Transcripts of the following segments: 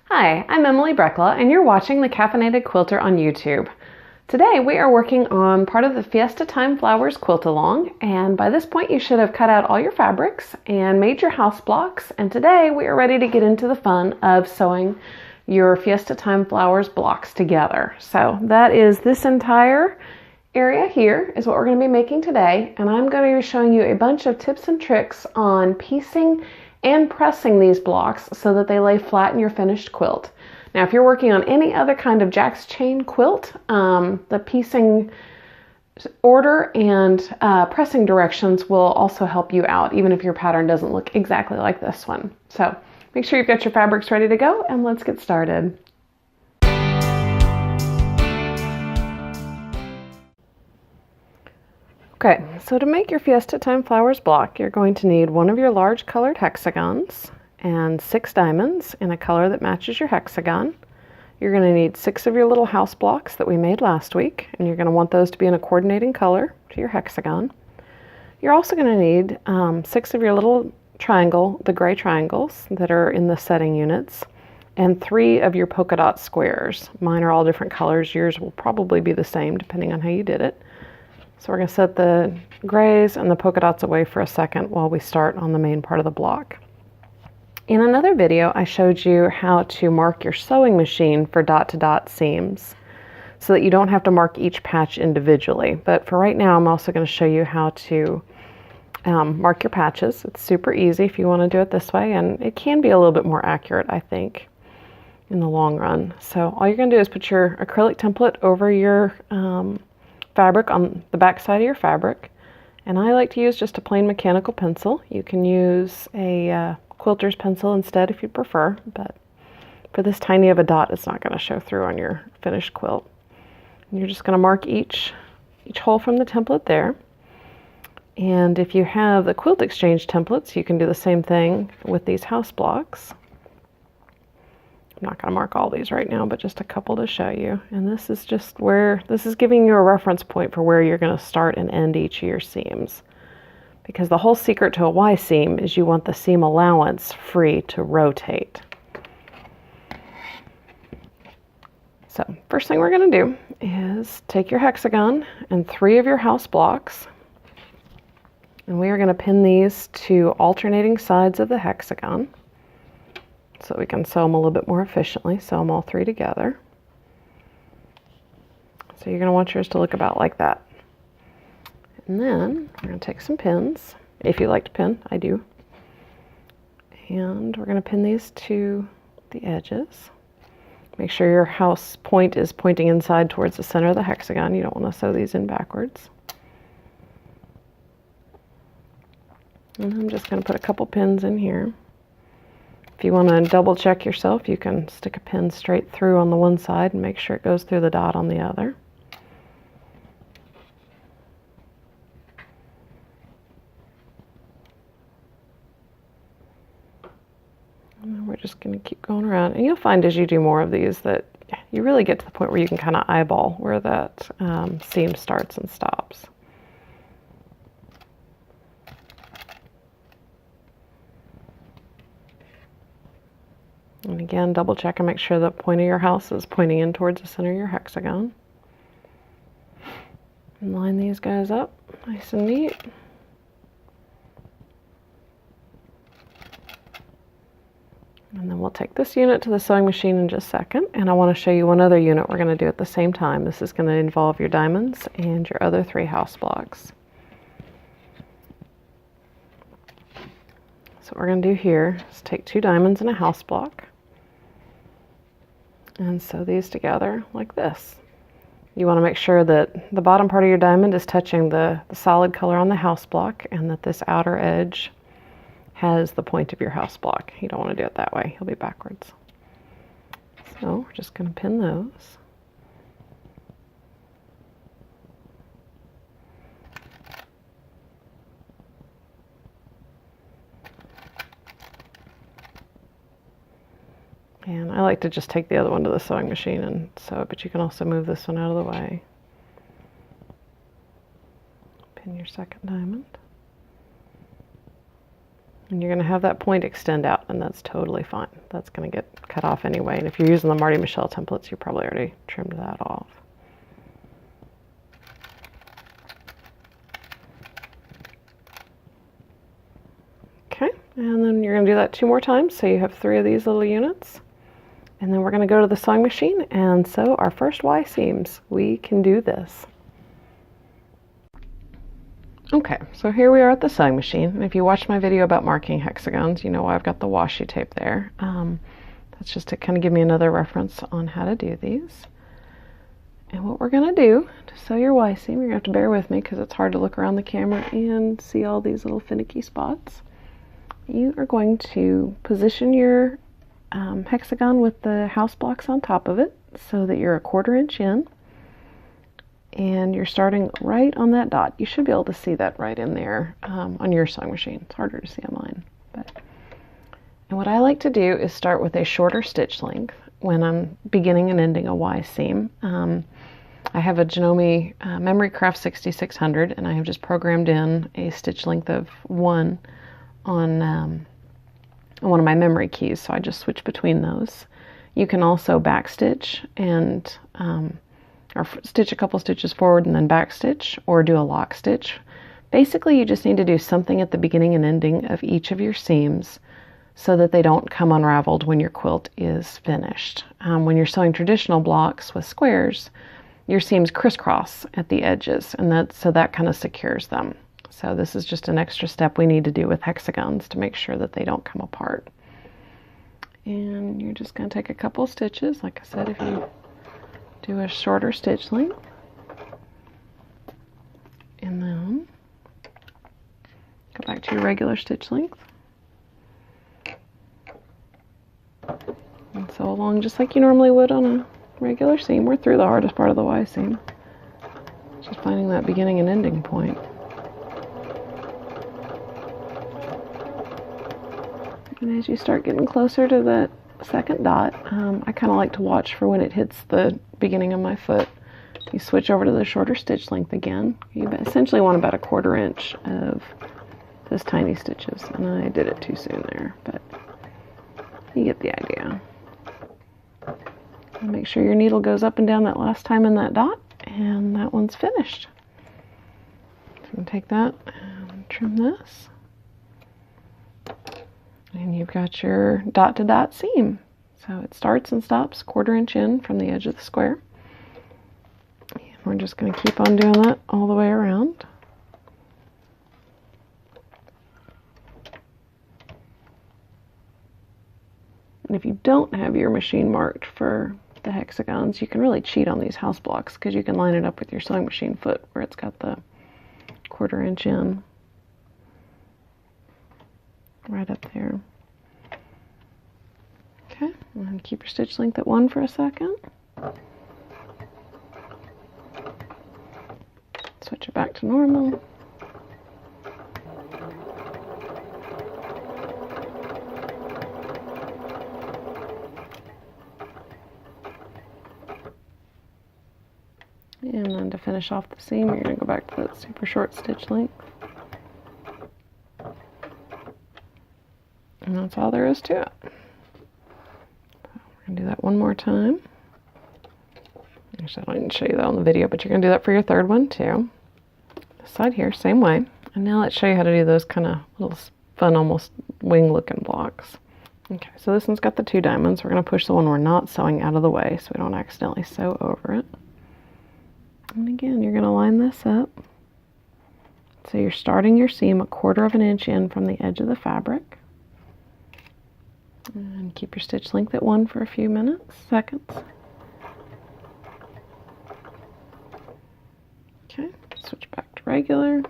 Hi, I'm Emily Breclaw, and you're watching The Caffeinated Quilter on YouTube. Today we are working on part of the Fiesta Time Flowers quilt-a-long, and by this point you should have cut out all your fabrics and made your house blocks, and today we are ready to get into the fun of sewing your Fiesta Time Flowers blocks together. So that is this entire area here is what we're going to be making today, and I'm going to be showing you a bunch of tips and tricks on piecing and pressing these blocks so that they lay flat in your finished quilt. Now, if you're working on any other kind of Jack's chain quilt, the piecing order and pressing directions will also help you out, even if your pattern doesn't look exactly like this one. So make sure you've got your fabrics ready to go, and let's get started. Okay, so to make your Fiesta Time Flowers block, you're going to need one of your large colored hexagons and 6 diamonds in a color that matches your hexagon. You're going to need 6 of your little house blocks that we made last week, and you're going to want those to be in a coordinating color to your hexagon. You're also going to need 6 of your little the gray triangles that are in the setting units, and 3 of your polka dot squares. Mine are all different colors. Yours will probably be the same depending on how you did it. So we're going to set the grays and the polka dots away for a second while we start on the main part of the block. In another video, I showed you how to mark your sewing machine for dot-to-dot seams so that you don't have to mark each patch individually. But for right now, I'm also going to show you how to mark your patches. It's super easy if you want to do it this way, and it can be a little bit more accurate, I think, in the long run. So all you're going to do is put your acrylic template over your fabric on the back side of your fabric, and I like to use just a plain mechanical pencil. You can use a quilter's pencil instead if you prefer, but for this tiny of a dot it's not going to show through on your finished quilt. And you're just going to mark each hole from the template there, and if you have the quilt exchange templates you can do the same thing with these house blocks. I'm not going to mark all these right now, but just a couple to show you. And this is just this is giving you a reference point for where you're going to start and end each of your seams. Because the whole secret to a Y seam is you want the seam allowance free to rotate. So first thing we're going to do is take your hexagon and 3 of your house blocks, and we are going to pin these to alternating sides of the hexagon, so we can sew them a little bit more efficiently, sew them all 3 together. So you're going to want yours to look about like that. And then we're going to take some pins, if you like to pin, I do. And we're going to pin these to the edges. Make sure your house point is pointing inside towards the center of the hexagon. You don't want to sew these in backwards. And I'm just going to put a couple pins in here. If you want to double check yourself, you can stick a pin straight through on the one side and make sure it goes through the dot on the other. And then we're just going to keep going around. And you'll find as you do more of these that you really get to the point where you can kind of eyeball where that seam starts and stops. And again, double check and make sure the point of your house is pointing in towards the center of your hexagon. And line these guys up nice and neat. And then we'll take this unit to the sewing machine in just a second, and I want to show you one other unit we're going to do at the same time. This is going to involve your diamonds and your other 3 house blocks. So what we're going to do here is take 2 diamonds and a house block and sew these together like this. You want to make sure that the bottom part of your diamond is touching the solid color on the house block, and that this outer edge has the point of your house block. You don't want to do it that way, you'll be backwards. So we're just going to pin those. And I like to just take the other one to the sewing machine and sew it, but you can also move this one out of the way. Pin your second diamond. And you're going to have that point extend out, and that's totally fine. That's going to get cut off anyway. And if you're using the Marty Michelle templates, you probably already trimmed that off. Okay, and then you're going to do that 2 more times, so you have 3 of these little units. And then we're going to go to the sewing machine and sew our first Y seams. We can do this. Okay, so here we are at the sewing machine. And if you watched my video about marking hexagons, you know why I've got the washi tape there. That's just to kind of give me another reference on how to do these. And what we're going to do to sew your Y seam, you're going to have to bear with me because it's hard to look around the camera and see all these little finicky spots. You are going to position your hexagon with the house blocks on top of it so that you're a 1/4 inch in. And you're starting right on that dot. You should be able to see that right in there on your sewing machine. It's harder to see on mine. And what I like to do is start with a shorter stitch length when I'm beginning and ending a Y seam. I have a Janome Memory Craft 6600, and I have just programmed in a stitch length of 1 on one of my memory keys, so I just switch between those. You can also backstitch and or stitch a couple stitches forward and then backstitch, or do a lock stitch. Basically, you just need to do something at the beginning and ending of each of your seams so that they don't come unraveled when your quilt is finished. When you're sewing traditional blocks with squares, your seams crisscross at the edges, and that kind of secures them. So this is just an extra step we need to do with hexagons to make sure that they don't come apart. And you're just going to take a couple stitches, like I said, if you do a shorter stitch length, and then go back to your regular stitch length and sew along just like you normally would on a regular seam. We're through the hardest part of the Y seam, just finding that beginning and ending point. And as you start getting closer to that second dot, I kind of like to watch for when it hits the beginning of my foot. You switch over to the shorter stitch length again. You essentially want about a 1/4 inch of those tiny stitches, and I did it too soon there, but you get the idea. And make sure your needle goes up and down that last time in that dot, and that one's finished. So I'm going to take that and trim this. And you've got your dot to dot seam. So it starts and stops 1/4 inch in from the edge of the square. And we're just going to keep on doing that all the way around. And if you don't have your machine marked for the hexagons, you can really cheat on these house blocks because you can line it up with your sewing machine foot where it's got the 1/4 inch in. Right up there. Okay, and keep your stitch length at 1 for a second. Switch it back to normal. And then to finish off the seam, you're going to go back to that super short stitch length. And that's all there is to it. We're going to do that one more time. Actually, I didn't show you that on the video, but you're going to do that for your third one too. This side here, same way. And now let's show you how to do those kind of little fun, almost wing looking blocks. Okay, so this one's got the 2 diamonds. We're going to push the one we're not sewing out of the way so we don't accidentally sew over it. And again, you're going to line this up. So you're starting your seam 1/4 inch in from the edge of the fabric. And keep your stitch length at 1 for a few seconds. Okay, switch back to regular.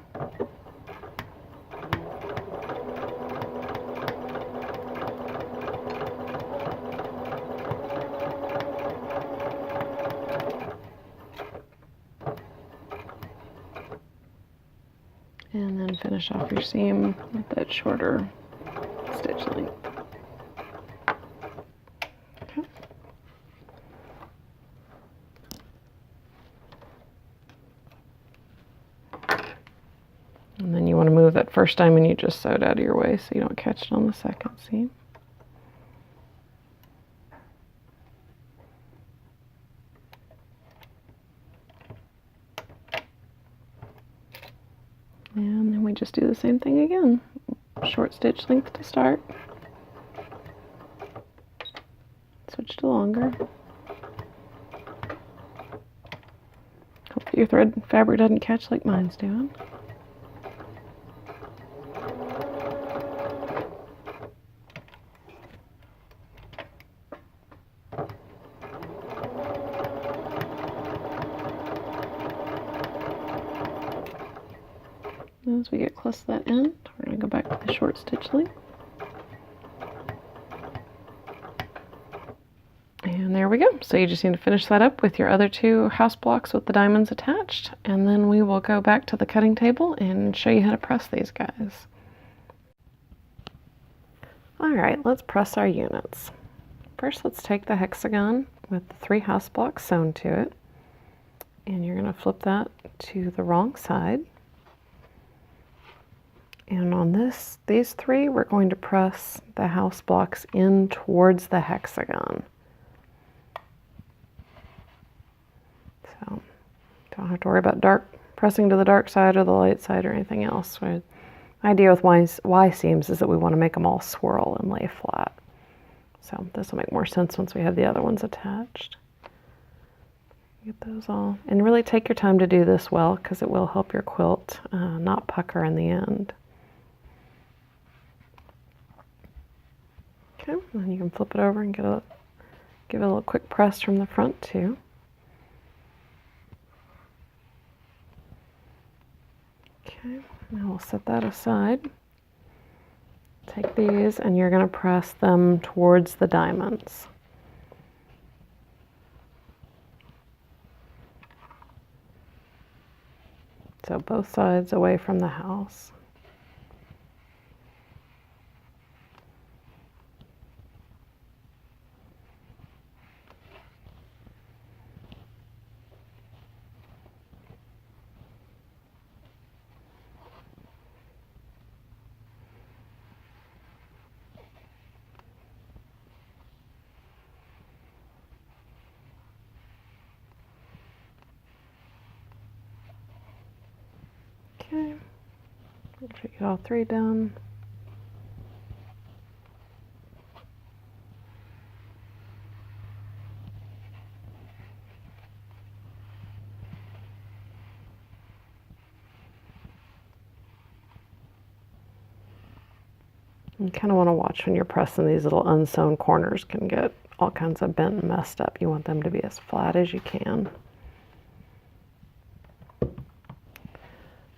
And then finish off your seam with that shorter stitch length. Okay. And then you want to move that first diamond you just sewed out of your way so you don't catch it on the second seam. And then we just do the same thing again. Short stitch length to start. Switch to longer. Hope that your thread fabric doesn't catch like mine's doing. As we get close to that end, we're going to go back to the short stitch length. And there we go. So you just need to finish that up with your other two house blocks with the diamonds attached, and then we will go back to the cutting table and show you how to press these guys. Alright, let's press our units. First, let's take the hexagon with the 3 house blocks sewn to it, and you're going to flip that to the wrong side. And on these 3, we're going to press the house blocks in towards the hexagon. So don't have to worry about pressing to the dark side or the light side or anything else. The idea with Y seams is that we want to make them all swirl and lay flat. So this will make more sense once we have the other ones attached. Get those all, and really take your time to do this well because it will help your quilt not pucker in the end. Okay, and then you can flip it over and give it a little quick press from the front too. Okay, now we'll set that aside. Take these and you're going to press them towards the diamonds. So both sides away from the house. Okay, make sure you get all 3 done. You kind of want to watch when you're pressing. These little unsewn corners can get all kinds of bent and messed up. You want them to be as flat as you can.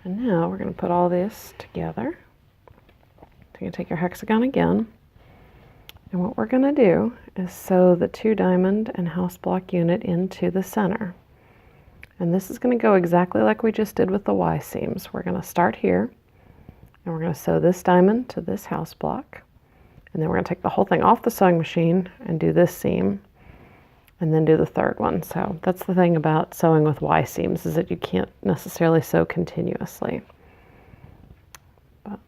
And now we're going to put all this together. So you're going to take your hexagon again, and what we're going to do is sew the 2 diamond and house block unit into the center. And this is going to go exactly like we just did with the Y seams. We're going to start here, and we're going to sew this diamond to this house block, and then we're going to take the whole thing off the sewing machine and do this seam, and then do the 3rd one. So that's the thing about sewing with Y seams, is that you can't necessarily sew continuously. But,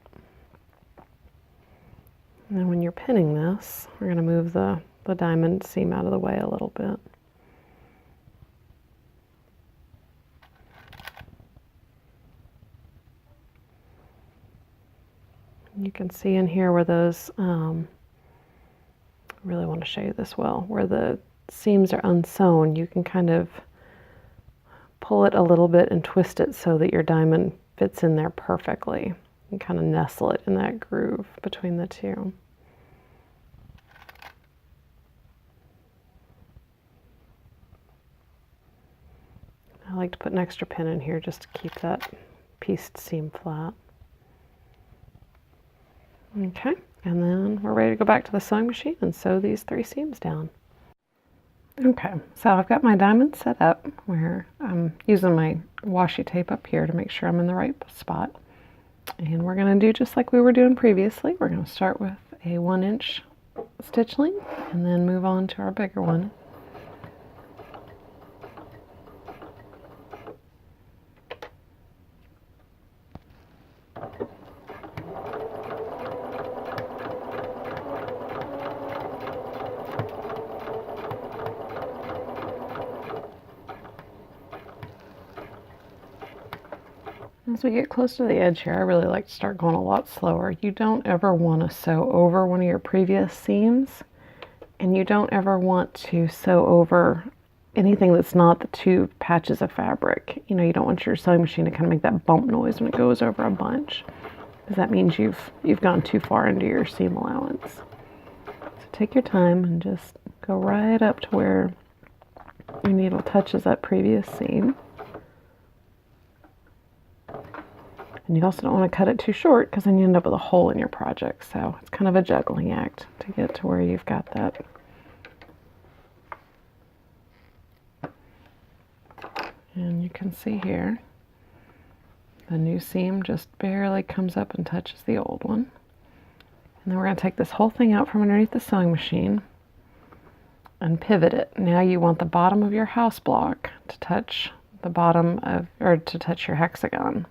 and then when you're pinning this, we're going to move the diamond seam out of the way a little bit. You can see in here where those, I really want to show you this well, where the seams are unsewn, you can kind of pull it a little bit and twist it so that your diamond fits in there perfectly, and kind of nestle it in that groove between the 2. I like to put an extra pin in here just to keep that pieced seam flat. Okay, and then we're ready to go back to the sewing machine and sew these 3 seams down. Okay, so I've got my diamond set up where I'm using my washi tape up here to make sure I'm in the right spot. And we're going to do just like we were doing previously. We're going to start with a 1-inch stitch length and then move on to our bigger one. As we get close to the edge here, I really like to start going a lot slower. You don't ever want to sew over one of your previous seams, and you don't ever want to sew over anything that's not the two patches of fabric. You know, you don't want your sewing machine to kind of make that bump noise when it goes over a bunch, because that means you've gone too far into your seam allowance. So take your time and just go right up to where your needle touches that previous seam. And you also don't want to cut it too short, because then you end up with a hole in your project. So it's kind of a juggling act to get to where you've got that. And you can see here, the new seam just barely comes up and touches the old one. And then we're going to take this whole thing out from underneath the sewing machine and pivot it. Now you want the bottom of your house block to touch the bottom of, or to touch your hexagon.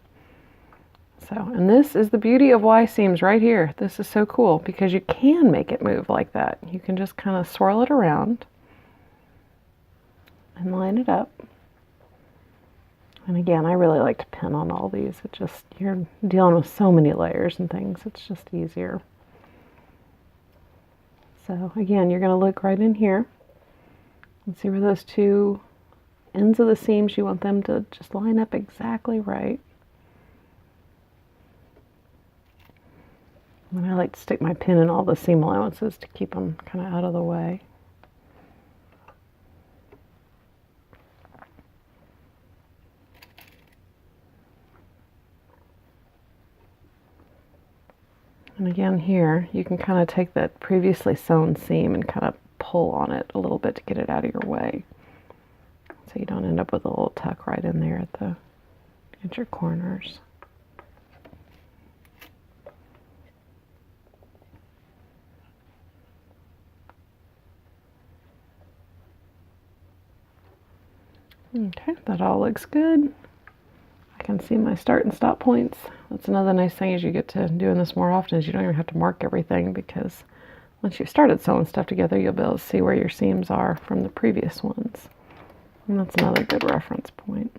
So, and this is the beauty of Y seams right here. This is so cool because you can make it move like that. You can just kind of swirl it around and line it up. And again, I really like to pin on all these. It just, you're dealing with so many layers and things. It's just easier. So again, you're going to look right in here and see where those two ends of the seams, you want them to just line up exactly right. And I like to stick my pin in all the seam allowances to keep them kind of out of the way. And again here, you can kind of take that previously sewn seam and kind of pull on it a little bit to get it out of your way. So you don't end up with a little tuck right in there at your corners. Okay, that all looks good. I can see my start and stop points. That's another nice thing as you get to doing this more often, is you don't even have to mark everything, because once you've started sewing stuff together, you'll be able to see where your seams are from the previous ones. And that's another good reference point.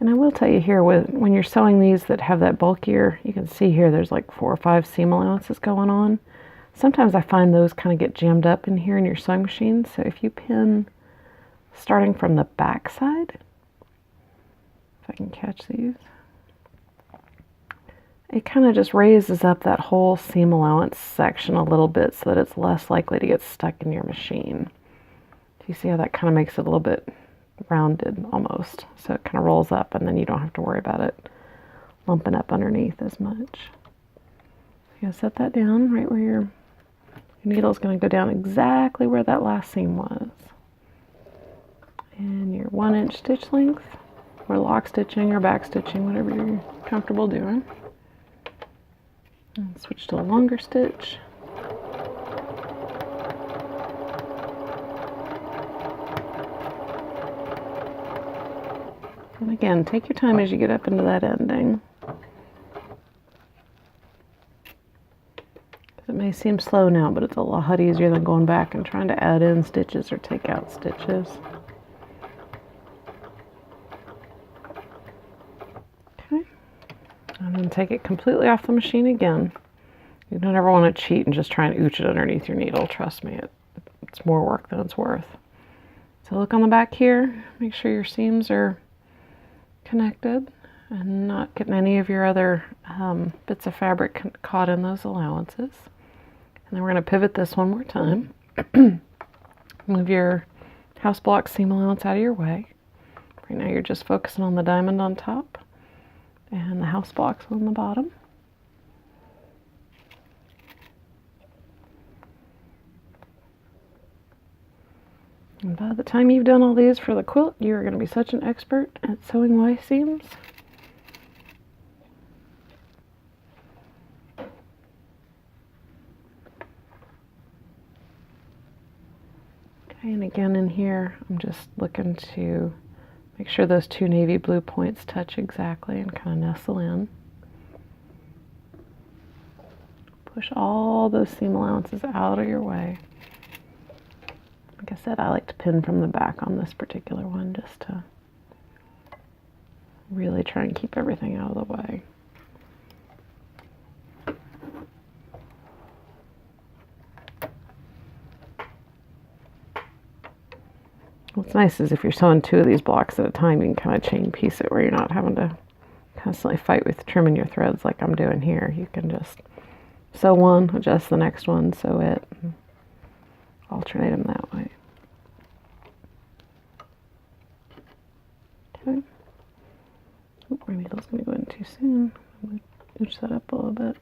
And I will tell you here, when you're sewing these that have that bulkier, you can see here there's like 4 or 5 seam allowances going on. Sometimes I find those kind of get jammed up in here in your sewing machine. So if you pin starting from the back side, if I can catch these, it kind of just raises up that whole seam allowance section a little bit so that it's less likely to get stuck in your machine. Do you see how that kind of makes it a little bit rounded almost? So it kind of rolls up and then you don't have to worry about it lumping up underneath as much. You're going to set that down right where your needle is going to go down exactly where that last seam was. And your 1-inch stitch length, or lock stitching or back stitching, whatever you're comfortable doing. And switch to a longer stitch. And again, take your time as you get up into that ending. It may seem slow now, but it's a lot easier than going back and trying to add in stitches or take out stitches. Okay, and then take it completely off the machine again. You don't ever want to cheat and just try and ooch it underneath your needle. Trust me, it's more work than it's worth. So look on the back here, make sure your seams are connected and not getting any of your other bits of fabric caught in those allowances. And then we're going to pivot this one more time. Move your house block seam allowance out of your way. Right now you're just focusing on the diamond on top and the house blocks on the bottom. And by the time you've done all these for the quilt, you're going to be such an expert at sewing Y seams. Okay, and again in here, I'm just looking to make sure those 2 navy blue points touch exactly and kind of nestle in. Push all those seam allowances out of your way. Like I said, I like to pin from the back on this particular one just to really try and keep everything out of the way. What's nice is if you're sewing 2 of these blocks at a time, you can kind of chain piece it where you're not having to constantly fight with trimming your threads like I'm doing here. You can just sew one, adjust the next one, sew it, and alternate them that way. Okay. Oop, my needle's going to go in too soon. I'm going to inch that up a little bit.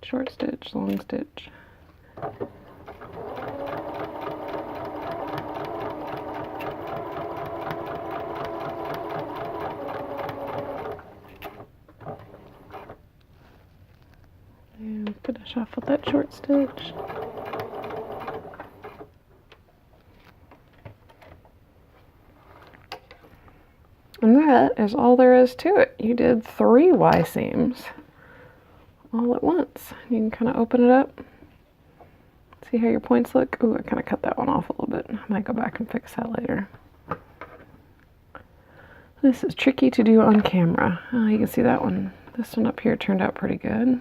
Short stitch, long stitch. And finish off with that short stitch. And that is all there is to it. You did 3 Y seams all at once. You can kind of open it up. See how your points look? Ooh, I kind of cut that one off a little bit. I might go back and fix that later. This is tricky to do on camera. You can see that one. This one up here turned out pretty good.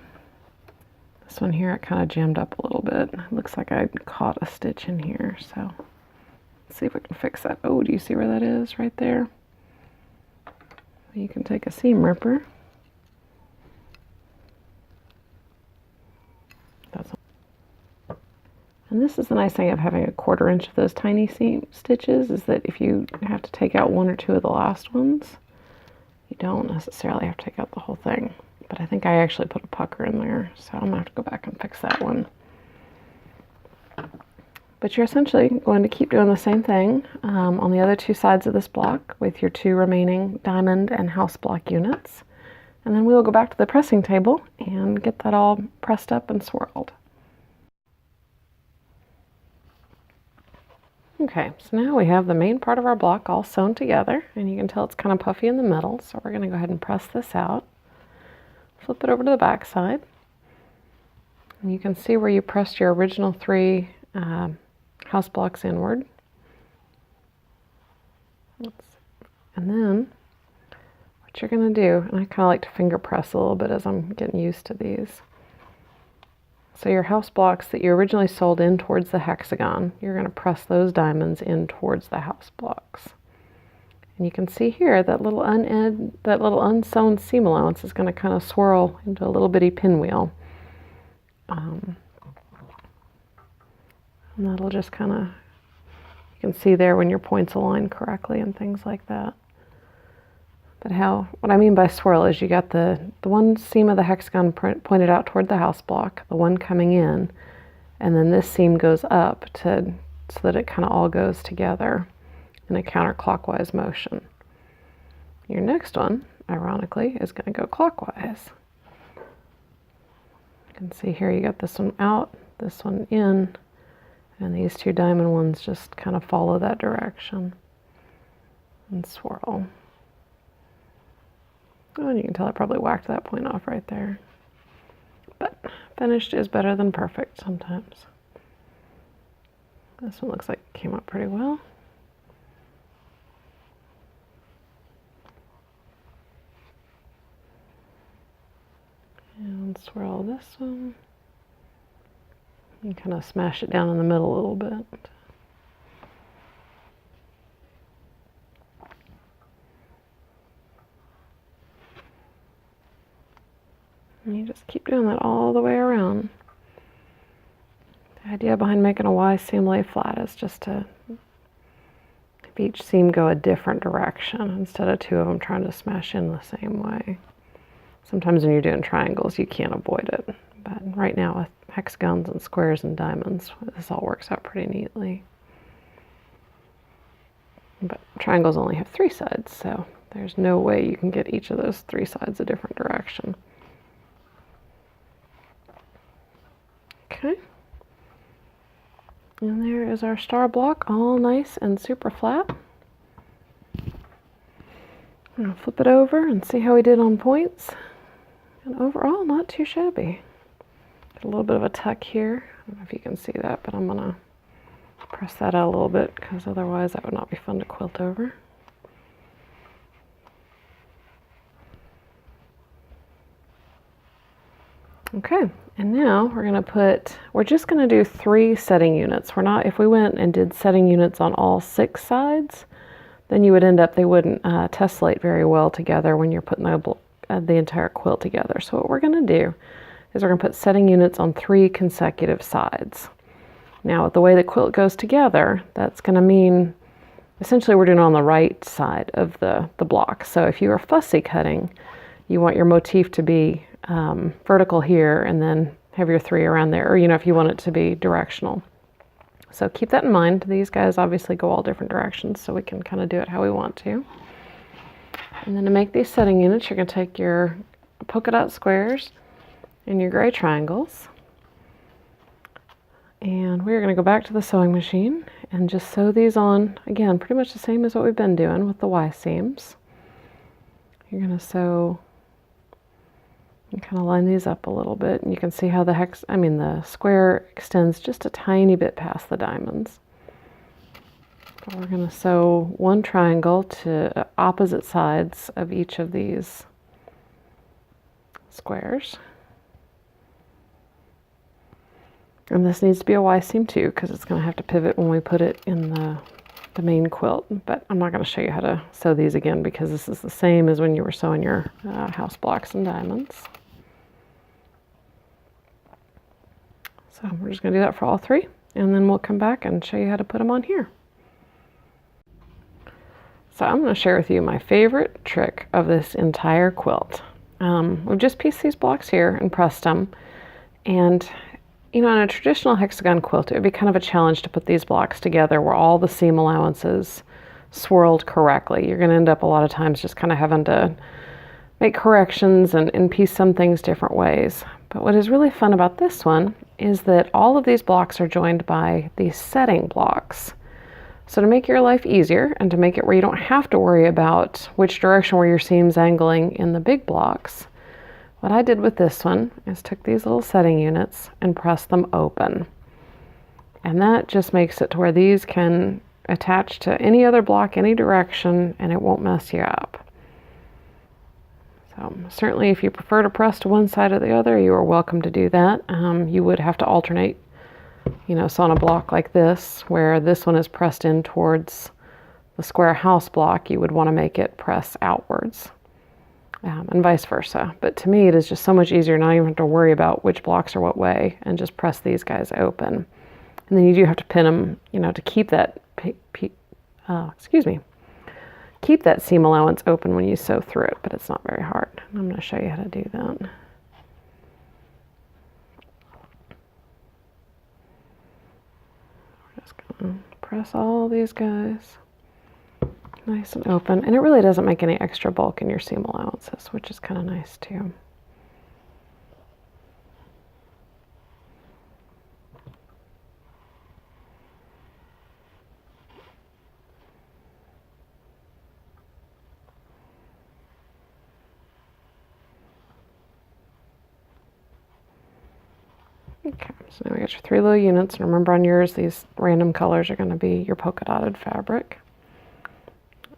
This one here, it kind of jammed up a little bit. It looks like I caught a stitch in here, so let's see if we can fix that. Oh, do you see where that is right there? You can take a seam ripper. And this is the nice thing of having a 1/4 inch of those tiny seam stitches, is that if you have to take out 1 or 2 of the last ones, you don't necessarily have to take out the whole thing. But I think I actually put a pucker in there, so I'm going to have to go back and fix that one. But you're essentially going to keep doing the same thing on the other 2 sides of this block with your 2 remaining diamond and house block units. And then we will go back to the pressing table and get that all pressed up and swirled. Okay, so now we have the main part of our block all sewn together, and you can tell it's kind of puffy in the middle, so we're going to go ahead and press this out. Flip it over to the back side, and you can see where you pressed your original 3 house blocks inward. And then what you're going to do, and I kind of like to finger press a little bit as I'm getting used to these. So your house blocks that you originally sold in towards the hexagon, you're going to press those diamonds in towards the house blocks. And you can see here that little unsewn seam allowance is going to kind of swirl into a little bitty pinwheel. And that'll just kind of, you can see there when your points align correctly and things like that. But what I mean by swirl is you got the one seam of the hexagon pointed out toward the house block, the one coming in, and then this seam goes up so that it kind of all goes together in a counterclockwise motion. Your next one, ironically, is going to go clockwise. You can see here you got this one out, this one in, and these 2 diamond ones just kind of follow that direction and swirl. Oh, and you can tell I probably whacked that point off right there. But finished is better than perfect sometimes. This one looks like it came up pretty well. And swirl this one. And kind of smash it down in the middle a little bit. And you just keep doing that all the way around. The idea behind making a Y seam lay flat is just to have each seam go a different direction instead of 2 of them trying to smash in the same way. Sometimes when you're doing triangles, you can't avoid it. But right now with hexagons and squares and diamonds, this all works out pretty neatly. But triangles only have 3 sides, so there's no way you can get each of those 3 sides a different direction. Okay, and there is our star block, all nice and super flat. I'm going to flip it over and see how we did on points. And overall, not too shabby. Got a little bit of a tuck here. I don't know if you can see that, but I'm going to press that out a little bit because otherwise that would not be fun to quilt over. Okay, and now we're just going to do 3 setting units. If we went and did setting units on all 6 sides, then you would end up, they wouldn't tessellate very well together when you're putting the entire quilt together. So what we're going to do is we're going to put setting units on 3 consecutive sides. Now, the way the quilt goes together, that's going to mean essentially we're doing it on the right side of the block. So if you are fussy cutting, you want your motif to be vertical here and then have your 3 around there, or if you want it to be directional. So keep that in mind. These guys obviously go all different directions, so we can kind of do it how we want to. And then to make these setting units, you're going to take your polka dot squares and your gray triangles. And we're going to go back to the sewing machine and just sew these on, again, pretty much the same as what we've been doing with the Y seams. You're going to sew and kind of line these up a little bit, and you can see how the square extends just a tiny bit past the diamonds. But we're going to sew 1 triangle to opposite sides of each of these squares. And this needs to be a Y seam too, because it's going to have to pivot when we put it in the main quilt. But I'm not going to show you how to sew these again because this is the same as when you were sewing your house blocks and diamonds. So we're just going to do that for all 3, and then we'll come back and show you how to put them on here. So I'm going to share with you my favorite trick of this entire quilt. We've just pieced these blocks here and pressed them, and in a traditional hexagon quilt, it would be kind of a challenge to put these blocks together where all the seam allowances swirled correctly. You're going to end up a lot of times just kind of having to make corrections and piece some things different ways. But what is really fun about this one is that all of these blocks are joined by these setting blocks. So to make your life easier and to make it where you don't have to worry about which direction where your seam's angling in the big blocks, what I did with this one is took these little setting units and pressed them open. And that just makes it to where these can attach to any other block, any direction, and it won't mess you up. So certainly if you prefer to press to one side or the other, you are welcome to do that. You would have to alternate, so on a block like this, where this one is pressed in towards the square house block, you would want to make it press outwards. And vice versa. But to me, it is just so much easier not even to worry about which blocks are what way and just press these guys open. And then you do have to pin them, to keep that, keep that seam allowance open when you sew through it, but it's not very hard. I'm going to show you how to do that. We're just going to press all these guys nice and open, and it really doesn't make any extra bulk in your seam allowances, which is kind of nice too. Okay, so now we got your 3 little units, and remember on yours, these random colors are going to be your polka dotted fabric.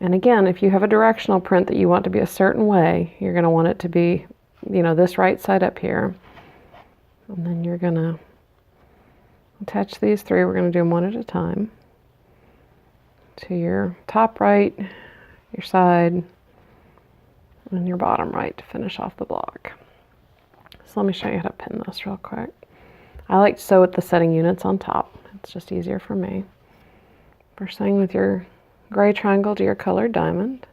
And again, if you have a directional print that you want to be a certain way, you're going to want it to be, this right side up here. And then you're going to attach these 3. We're going to do them one at a time to your top right, your side, and your bottom right to finish off the block. So let me show you how to pin this real quick. I like to sew with the setting units on top. It's just easier for me. First thing with your gray triangle to your colored diamond,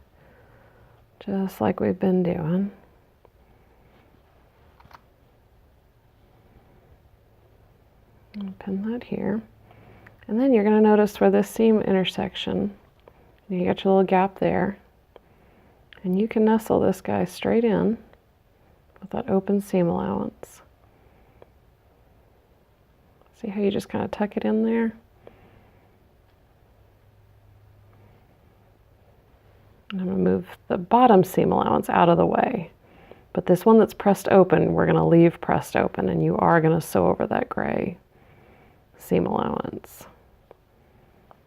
just like we've been doing. I'll pin that here. And then you're going to notice where this seam intersection, you got your little gap there, and you can nestle this guy straight in with that open seam allowance. See how you just kind of tuck it in there? And I'm going to move the bottom seam allowance out of the way. But this one that's pressed open, we're going to leave pressed open, and you are going to sew over that gray seam allowance.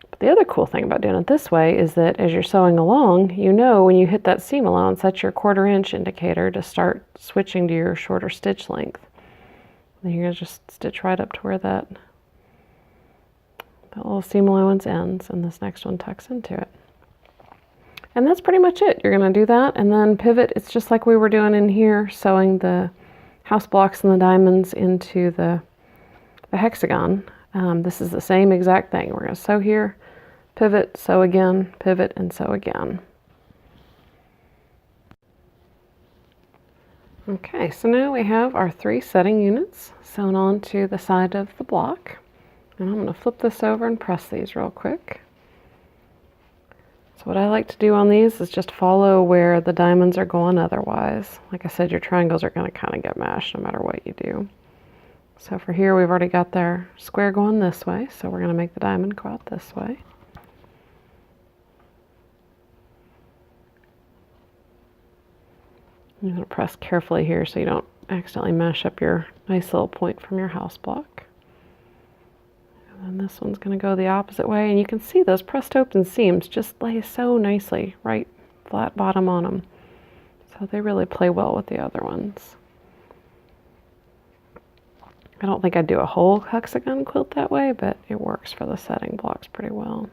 But the other cool thing about doing it this way is that as you're sewing along, you know when you hit that seam allowance, that's your 1/4 inch indicator to start switching to your shorter stitch length. Then you're going to just stitch right up to where that little seam allowance ends, and this next one tucks into it. And that's pretty much it. You're going to do that and then pivot. It's just like we were doing in here, sewing the house blocks and the diamonds into the hexagon. This is the same exact thing. We're going to sew here, pivot, sew again, pivot, and sew again. Okay, so now we have our 3 setting units sewn onto the side of the block. And I'm going to flip this over and press these real quick. So what I like to do on these is just follow where the diamonds are going otherwise. Like I said, your triangles are going to kind of get mashed no matter what you do. So for here, we've already got their square going this way, so we're going to make the diamond go out this way. You're going to press carefully here so you don't accidentally mash up your nice little point from your house block. And then this one's going to go the opposite way, and you can see those pressed open seams just lay so nicely, right flat bottom on them. So they really play well with the other ones. I don't think I'd do a whole hexagon quilt that way, but it works for the setting blocks pretty well.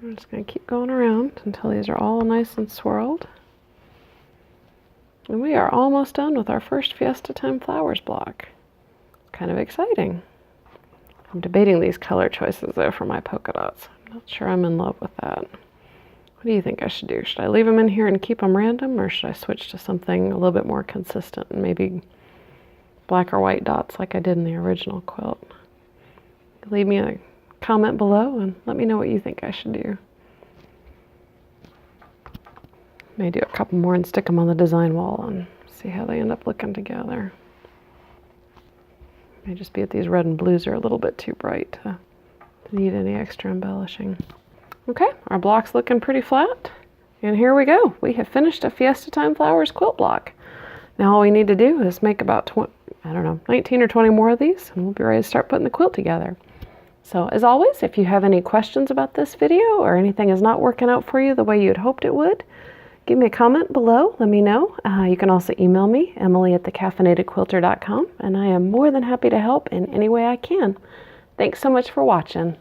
I'm just going to keep going around until these are all nice and swirled. And we are almost done with our first Fiesta Time Flowers block. Kind of exciting. I'm debating these color choices though for my polka dots. I'm not sure I'm in love with that. What do you think I should do? Should I leave them in here and keep them random, or should I switch to something a little bit more consistent and maybe black or white dots like I did in the original quilt? Leave me a comment below and let me know what you think I should do. May do a couple more and stick them on the design wall and see how they end up looking together. May just be that these red and blues are a little bit too bright to need any extra embellishing. Okay, our block's looking pretty flat. And here we go. We have finished a Fiesta Time Flowers quilt block. Now all we need to do is make about 19 or 20 more of these, and we'll be ready to start putting the quilt together. So as always, if you have any questions about this video or anything is not working out for you the way you had hoped it would, give me a comment below, let me know. You can also email me, Emily@thecaffeinatedquilter.com, and I am more than happy to help in any way I can. Thanks so much for watching.